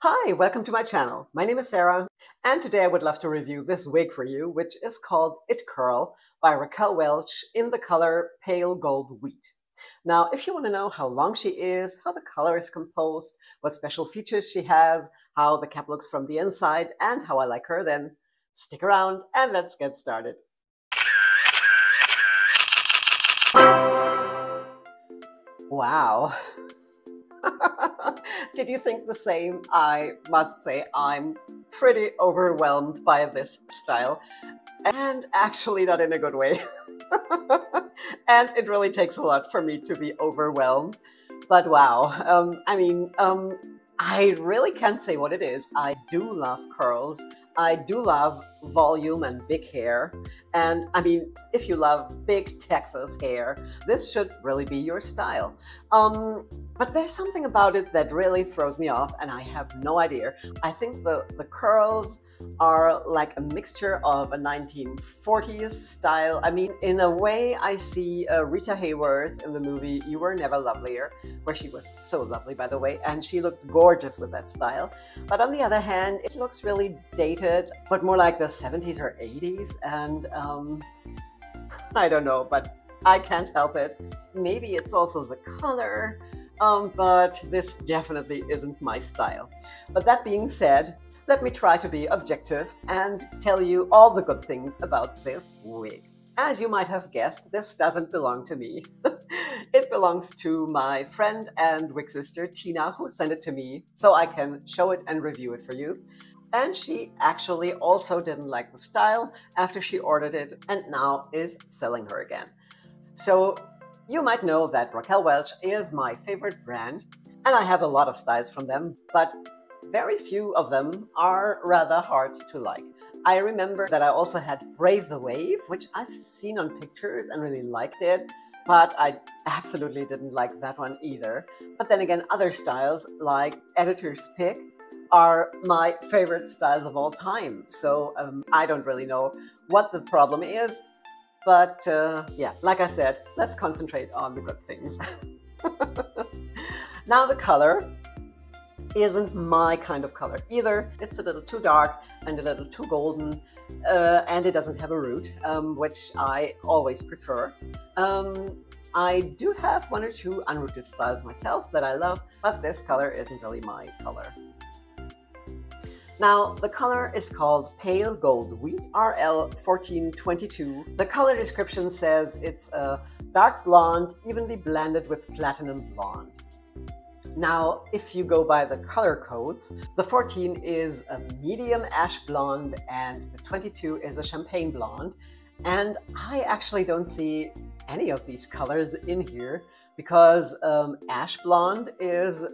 Hi, welcome to my channel. My name is Sarah, and today I would love to review this wig for you, which is called It Curl by Raquel Welch in the color Pale Gold Wheat. Now, if you want to know how long she is, how the color is composed, what special features she has, how the cap looks from the inside, and how I like her, then stick around and let's get started. Wow. Did you think the same? I must say I'm pretty overwhelmed by this style, and actually not in a good way. And it really takes a lot for me to be overwhelmed. But wow, I really can't say what it is. I do love curls. I do love volume and big hair. And I mean, if you love big Texas hair, this should really be your style. But there's something about it that really throws me off, and I have no idea. I think the curls are like a mixture of a 1940s style. I mean, in a way, I see Rita Hayworth in the movie You Were Never Lovelier, where she was so lovely, by the way, and she looked gorgeous with that style. But on the other hand, it looks really dated, but more like the 70s or 80s, and I don't know, but I can't help it. Maybe it's also the color, but this definitely isn't my style. But that being said, let me try to be objective and tell you all the good things about this wig. As you might have guessed, this doesn't belong to me. It belongs to my friend and wig sister, Tina, who sent it to me so I can show it and review it for you. And she actually also didn't like the style after she ordered it and now is selling her again. So you might know that Raquel Welch is my favorite brand, and I have a lot of styles from them, but very few of them are rather hard to like. I remember that I also had Brave the Wave, which I've seen on pictures and really liked it, but I absolutely didn't like that one either. But then again, other styles like Editor's Pick are my favorite styles of all time. So I don't really know what the problem is, but yeah, like I said, let's concentrate on the good things. Now the color isn't my kind of color either. It's a little too dark and a little too golden, and it doesn't have a root, which I always prefer. I do have one or two unrooted styles myself that I love, but this color isn't really my color. Now, the color is called Pale Gold Wheat, RL 1422. The color description says it's a dark blonde, evenly blended with platinum blonde. Now, if you go by the color codes, the 14 is a medium ash blonde and the 22 is a champagne blonde. And I actually don't see any of these colors in here because ash blonde is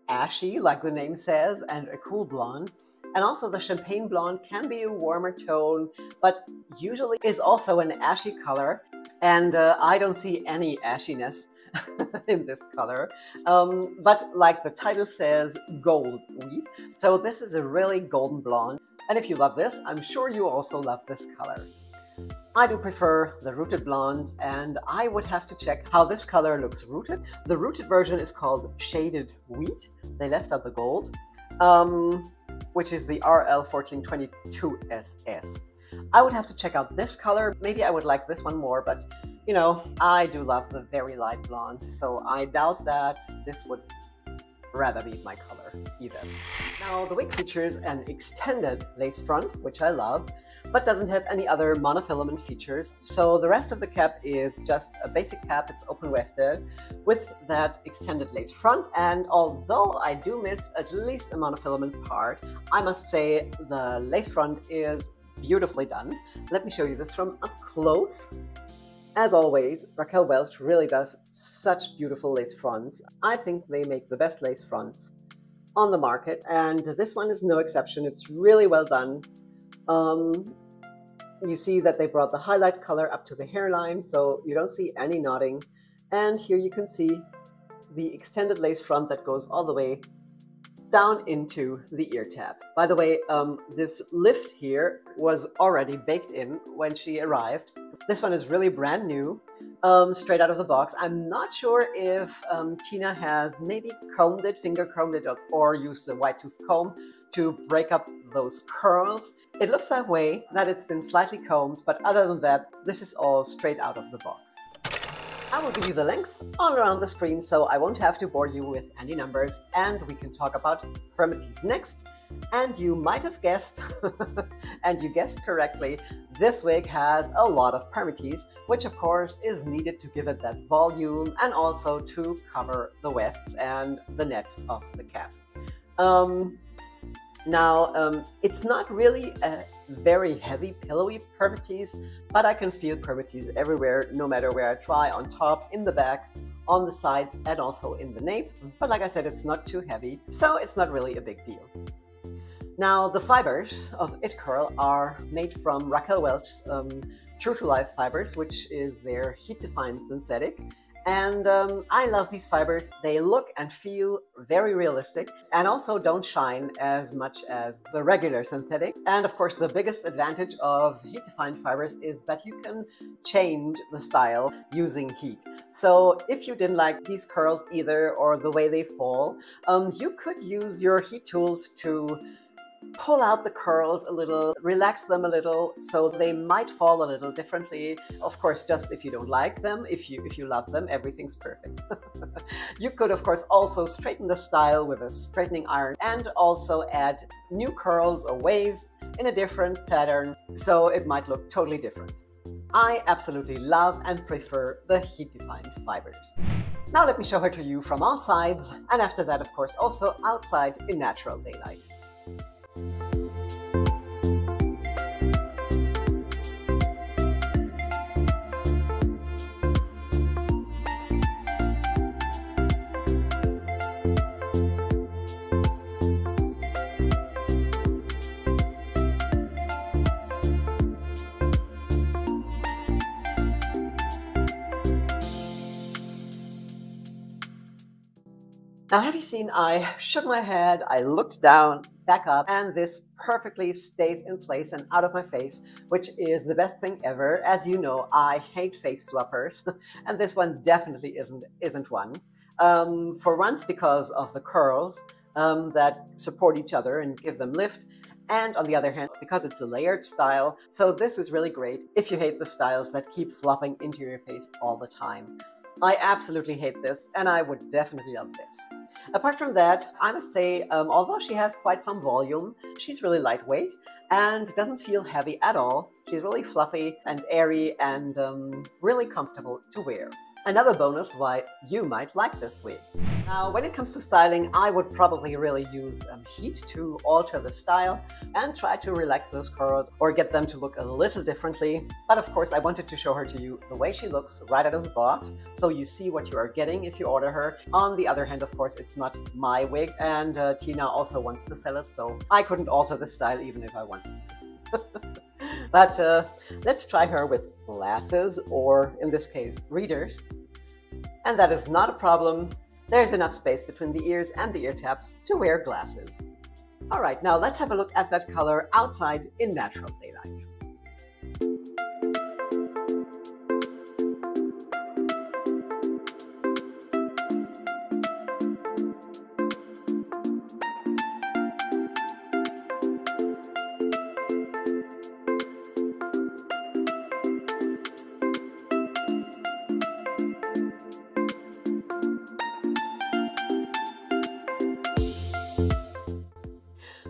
ashy, like the name says, and a cool blonde. And also the champagne blonde can be a warmer tone, but usually is also an ashy color. And I don't see any ashiness in this color. But like the title says, gold wheat. So this is a really golden blonde. And if you love this, I'm sure you also love this color. I do prefer the rooted blondes, and I would have to check how this color looks rooted. The rooted version is called Shaded Wheat. They left out the gold, which is the RL 1422 SS. I would have to check out this color. Maybe I would like this one more, but you know, I do love the very light blondes, so I doubt that this would rather be my color either. Now, the wig features an extended lace front, which I love, but doesn't have any other monofilament features. So the rest of the cap is just a basic cap. It's open wefted with that extended lace front. And although I do miss at least a monofilament part, I must say the lace front is beautifully done. Let me show you this from up close. As always, Raquel Welch really does such beautiful lace fronts. I think they make the best lace fronts on the market, and this one is no exception. It's really well done. You see that they brought the highlight color up to the hairline, so you don't see any knotting. And here you can see the extended lace front that goes all the way down into the ear tab. By the way, this lift here was already baked in when she arrived. This one is really brand new. straight out of the box. I'm not sure if Tina has maybe combed it, finger combed it, or used the wide tooth comb to break up those curls. It looks that way, that it's been slightly combed, but other than that, this is all straight out of the box. I will give you the length all around the screen, so I won't have to bore you with any numbers, and we can talk about permatease next. And you might have guessed, and you guessed correctly, this wig has a lot of permatease, which of course is needed to give it that volume and also to cover the wefts and the net of the cap. It's not really a very heavy, pillowy permatease, but I can feel permatease everywhere, no matter where I try, on top, in the back, on the sides, and also in the nape. But like I said, it's not too heavy, so it's not really a big deal. Now, the fibers of It Curl are made from Raquel Welch's True to Life fibers, which is their heat-defying synthetic. And I love these fibers. They look and feel very realistic and also don't shine as much as the regular synthetic. And of course, the biggest advantage of heat-defined fibers is that you can change the style using heat. So if you didn't like these curls either, or the way they fall, you could use your heat tools to pull out the curls a little, relax them a little, so they might fall a little differently. Of course, just if you don't like them. If you love them, everything's perfect. You could, of course, also straighten the style with a straightening iron and also add new curls or waves in a different pattern, so it might look totally different. I absolutely love and prefer the heat-defined fibers. Now let me show her to you from all sides, and after that, of course, also outside in natural daylight. Now, have you seen, I shook my head, I looked down, back up, and this perfectly stays in place and out of my face, which is the best thing ever. As you know, I hate face fluppers, and this one definitely isn't one. For once, because of the curls that support each other and give them lift, and on the other hand, because it's a layered style. So this is really great if you hate the styles that keep flopping into your face all the time. I absolutely hate this, and I would definitely love this. Apart from that, I must say, although she has quite some volume, she's really lightweight and doesn't feel heavy at all. She's really fluffy and airy and really comfortable to wear. Another bonus why you might like this wig. Now, when it comes to styling, I would probably really use heat to alter the style and try to relax those curls or get them to look a little differently. But of course, I wanted to show her to you the way she looks right out of the box, so you see what you are getting if you order her. On the other hand, of course, it's not my wig, and Tina also wants to sell it, so I couldn't alter the style even if I wanted to. But let's try her with glasses, or in this case, readers. And that is not a problem. There's enough space between the ears and the ear taps to wear glasses. All right, now let's have a look at that color outside in natural daylight.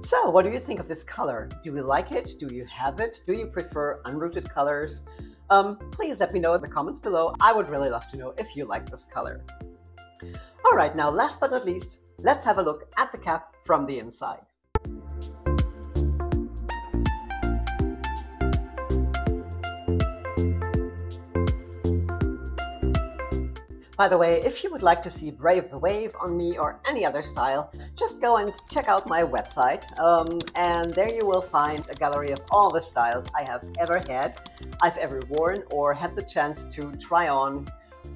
So, what do you think of this color? Do you like it? Do you have it? Do you prefer unrooted colors? Please let me know in the comments below. I would really love to know if you like this color. All right, now last but not least, let's have a look at the cap from the inside. By the way, if you would like to see Brave the Wave on me or any other style, just go and check out my website, and there you will find a gallery of all the styles I have ever had, I've ever worn, or had the chance to try on,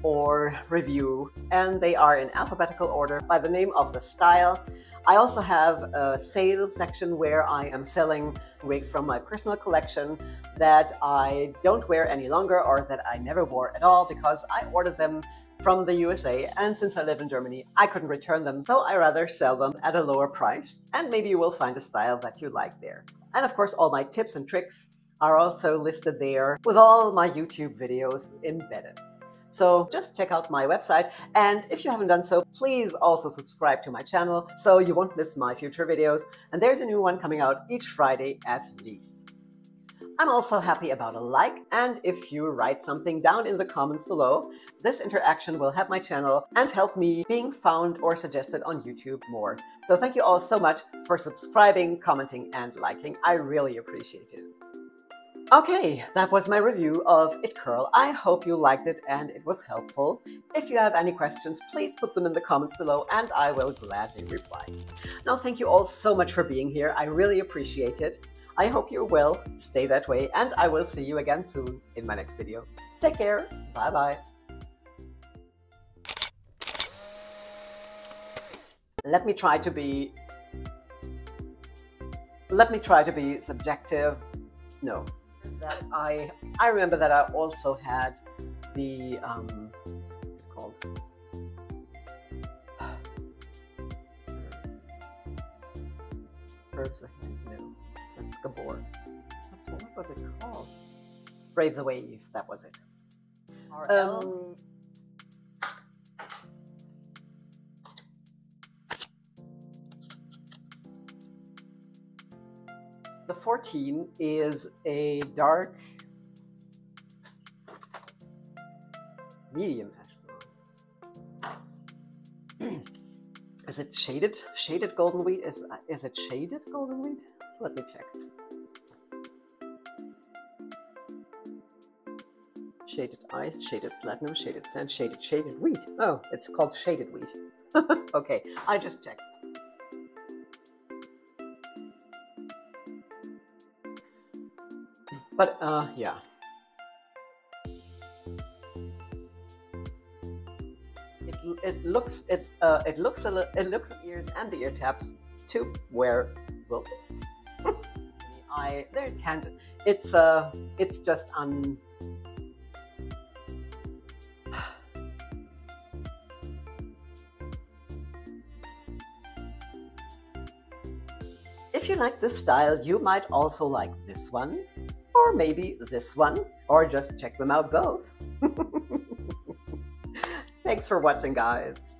or review, and they are in alphabetical order by the name of the style. I also have a sales section where I am selling wigs from my personal collection that I don't wear any longer, or that I never wore at all because I ordered them from the USA, and since I live in Germany, I couldn't return them, so I rather sell them at a lower price, and maybe you will find a style that you like there. And of course, all my tips and tricks are also listed there with all my YouTube videos embedded. So just check out my website, and if you haven't done so, please also subscribe to my channel so you won't miss my future videos, and there's a new one coming out each Friday at least. I'm also happy about a like, and if you write something down in the comments below, this interaction will help my channel and help me being found or suggested on YouTube more. So thank you all so much for subscribing, commenting, and liking. I really appreciate it. Okay, that was my review of It Curl. I hope you liked it and it was helpful. If you have any questions, please put them in the comments below and I will gladly reply. Now, thank you all so much for being here. I really appreciate it. I hope you're well, stay that way, and I will see you again soon in my next video. Take care, bye-bye. Let me try to be subjective. No. That I remember that I also had the what's it called? Herbs ahead. No, that's Gabor. What was it called? Brave the Wave. That was it. The 14 is a dark medium ash blonde. Is it shaded? Shaded golden wheat? Is it shaded golden wheat? Let me check. Shaded ice, shaded platinum, shaded sand, shaded wheat. Oh, it's called shaded wheat. Okay, I just checked. But yeah. It looks the ears and the ear taps to where will there's can't it's just If you like this style, you might also like this one, or maybe this one, or just check them out both. Thanks for watching, guys.